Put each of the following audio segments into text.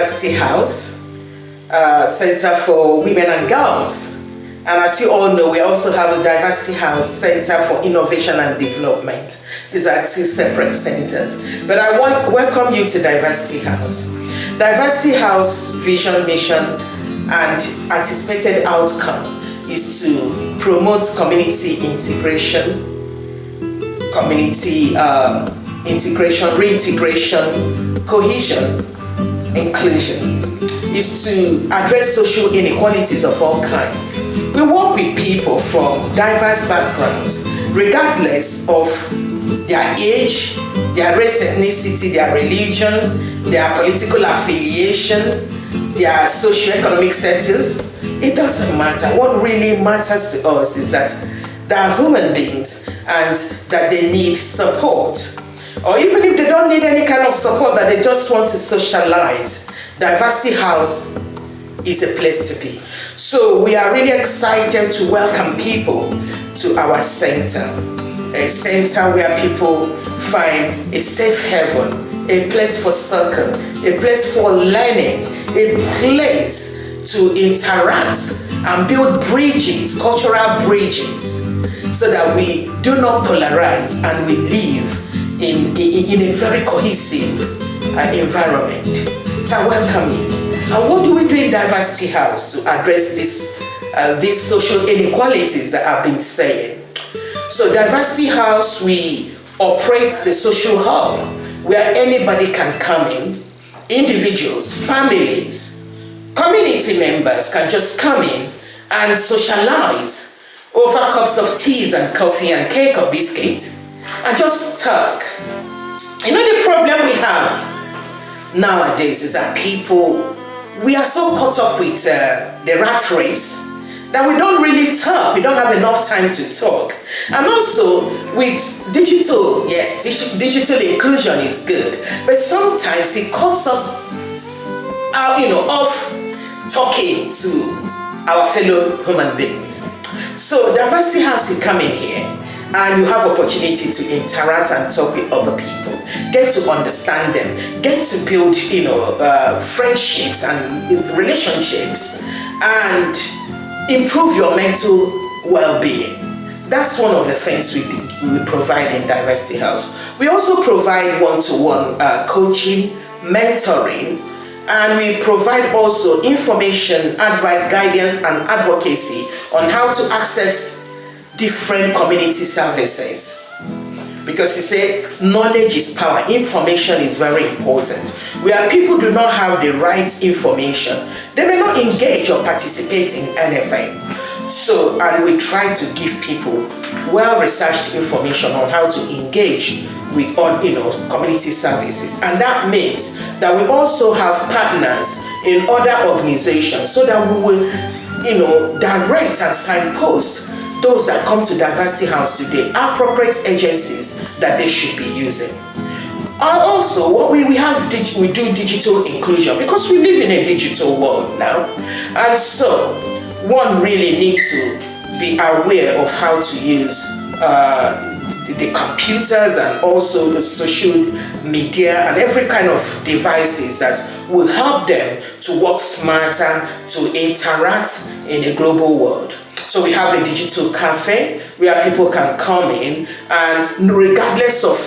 Diversity House, Center for Women and Girls. And as you all know, we also have the Diversity House Center for Innovation and Development. These are two separate centers. But I welcome you to Diversity House. Diversity House vision, mission, and anticipated outcome is to promote community integration, reintegration, cohesion, inclusion. Is to address social inequalities of all kinds. We work with people from diverse backgrounds, regardless of their age, their race, ethnicity, their religion, their political affiliation, their socioeconomic status. It doesn't matter. What really matters to us is that they are human beings and that they need support. Or even if they don't need any kind of support, that they just want to socialize, Diversity House is a place to be. So we are really excited to welcome people to our center. A center where people find a safe haven, a place for circle, a place for learning, a place to interact and build bridges, cultural bridges, so that we do not polarize and we live in a very cohesive environment. So I welcome you. And what do we do in Diversity House to address these social inequalities that I've been saying? So Diversity House, we operate the social hub where anybody can come in. Individuals, families, community members can just come in and socialize over cups of teas and coffee and cake or biscuit and just talk. You know, the problem we have nowadays is that we are so caught up with the rat race that we don't really talk. We don't have enough time to talk. And also with digital, yes, digital inclusion is good, but sometimes it cuts us out, off talking to our fellow human beings. So Diversity House, you come in here and you have opportunity to interact and talk with other people, get to understand them, get to build, friendships and relationships, and improve your mental well-being. That's one of the things we provide in Diversity House. We also provide one-to-one coaching, mentoring, and we provide also information, advice, guidance, and advocacy on how to access different community services. Because you say knowledge is power, information is very important. Where people do not have the right information, they may not engage or participate in anything. So, and we try to give people well-researched information on how to engage with all, community services. And that means that we also have partners in other organizations so that we will, direct and signpost those that come to Diversity House today, appropriate agencies that they should be using. And also, what we do digital inclusion because we live in a digital world now. And so, one really needs to be aware of how to use the computers and also the social media and every kind of devices that will help them to work smarter, to interact in a global world. So we have a digital cafe where people can come in, and regardless of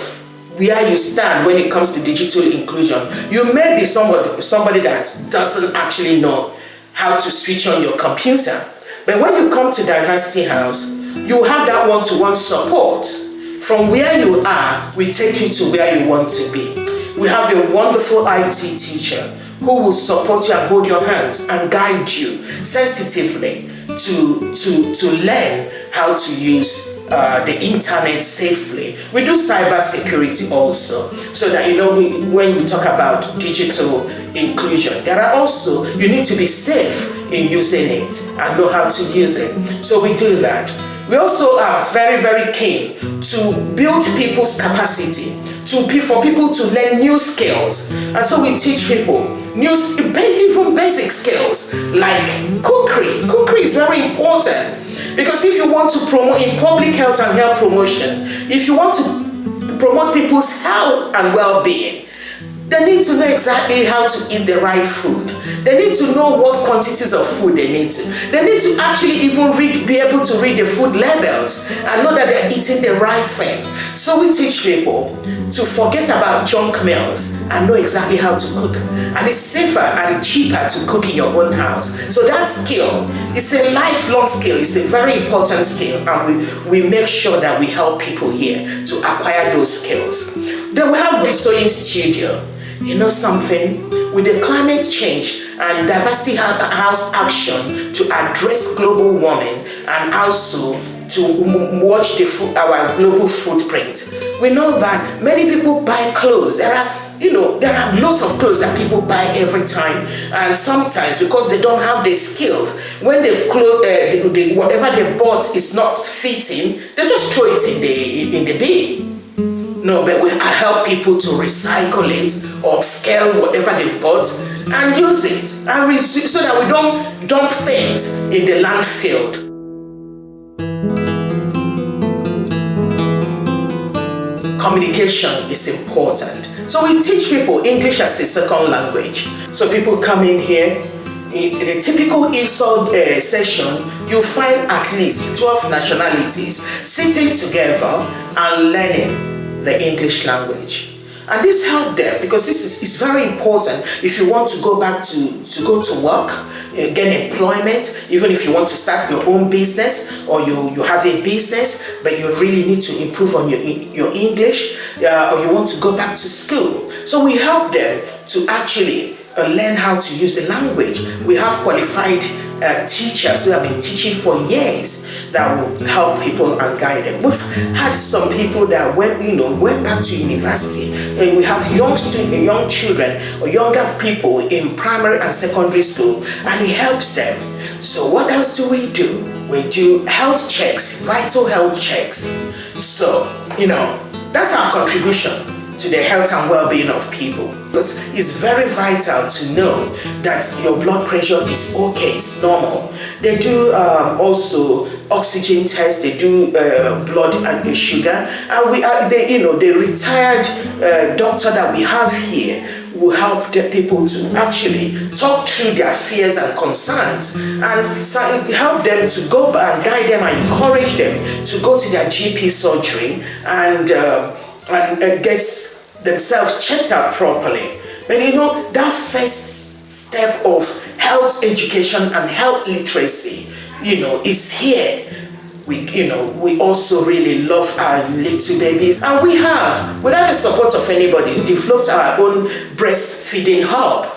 where you stand when it comes to digital inclusion, you may be somebody that doesn't actually know how to switch on your computer. But when you come to Diversity House, you have that one-to-one support. From where you are, we take you to where you want to be. We have a wonderful IT teacher who will support you and hold your hands and guide you sensitively to learn how to use the internet safely. We do cyber security also, so that when we talk about digital inclusion, there are also, you need to be safe in using it and know how to use it. So we do that. We also are very, very keen to build people's capacity, for people to learn new skills. And so we teach people even basic skills like cookery. Cookery is very important because if you want to promote in public health and health promotion, if you want to promote people's health and well-being, They need to know exactly how to eat the right food. They need to know what quantities of food they need to. They need to actually even be able to read the food labels and know that they're eating the right thing. So we teach people to forget about junk meals and know exactly how to cook. And it's safer and cheaper to cook in your own house. So that skill is a lifelong skill. It's a very important skill, and we make sure that we help people here to acquire those skills. Then we have the sewing studio. You know something? With the climate change and diversity house action to address global warming and also to watch our global footprint, we know that many people buy clothes. There are lots of clothes that people buy every time, and sometimes because they don't have the skills, when the whatever they bought is not fitting, they just throw it in the bin. No, but we help people to recycle it, upscale whatever they've bought, and use it, and so that we don't dump things in the landfill. Communication is important. So we teach people English as a second language. So people come in here, in the typical ESOL session, you find at least 12 nationalities sitting together and learning the English language. And this helped them because this is very important if you want to go back to go to work, get employment, even if you want to start your own business or you have a business but you really need to improve on your English, or you want to go back to school. So we help them to actually learn how to use the language. We have qualified teachers who have been teaching for years that will help people and guide them. We've had some people that went back to university, and we have young children or younger people in primary and secondary school, and it helps them. So what else do? We do health checks, vital health checks. So, that's our contribution to the health and well-being of people. Because it's very vital to know that your blood pressure is okay, it's normal. They do also oxygen tests, they do blood and sugar, and the retired doctor that we have here will help the people to actually talk through their fears and concerns and help them to go and guide them and encourage them to go to their GP surgery and get themselves checked out properly. But that first step of health education and health literacy, is here. We also really love our little babies, and we have, without the support of anybody, developed our own breastfeeding hub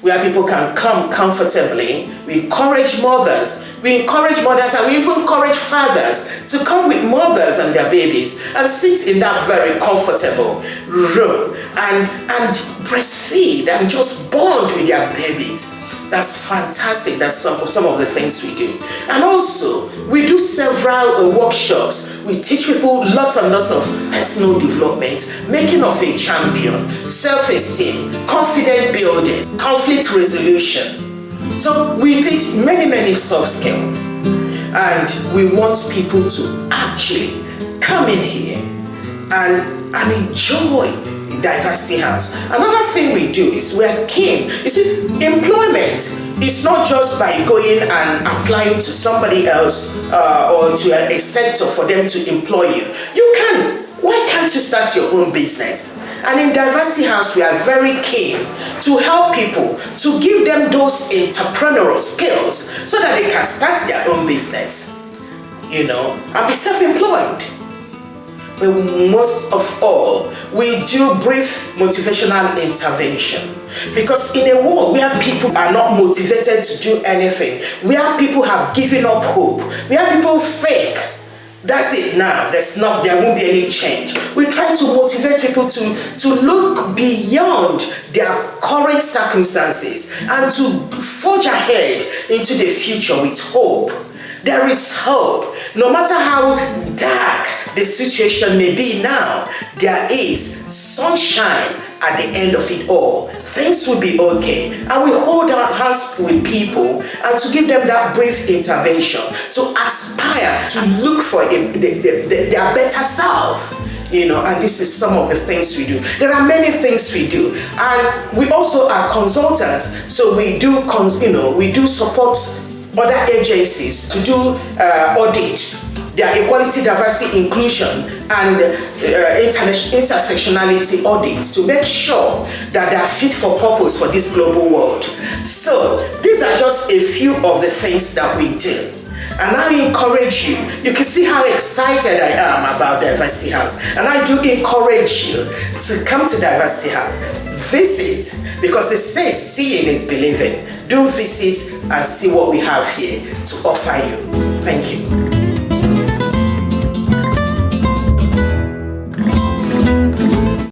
where people can come comfortably. We encourage mothers, and we even encourage fathers to come with mothers and their babies and sit in that very comfortable room and breastfeed and just bond with their babies. That's fantastic. That's some of the things we do. And also, we do several workshops. We teach people lots and lots of personal development, making of a champion, self-esteem, confidence building, conflict resolution. So we teach many soft skills. And we want people to actually come in here and enjoy Diversity House. Another thing we do is we're keen. You see, employment is not just by going and applying to somebody else or to a sector for them to employ you. You can. Why can't you start your own business? And in Diversity House, we are very keen to help people, to give them those entrepreneurial skills so that they can start their own business, and be self-employed. But most of all, we do brief motivational intervention. Because in a world where people are not motivated to do anything, where people have given up hope, where people think, that's it now, there won't be any change. We try to motivate people to look beyond their current circumstances and to forge ahead into the future with hope. There is hope. No matter how dark the situation may be now, there is sunshine at the end of it all. Things will be okay. And we hold our hands with people and to give them that brief intervention, to aspire to look for their better self. and this is some of the things we do. There are many things we do, and we also are consultants, so we do support other agencies to do audits, their equality, diversity, inclusion, and intersectionality audits to make sure that they are fit for purpose for this global world. So these are just a few of the things that we do. And I encourage you, you can see how excited I am about Diversity House. And I do encourage you to come to Diversity House. Visit, because they say seeing is believing. Do visit and see what we have here to offer you. Thank you.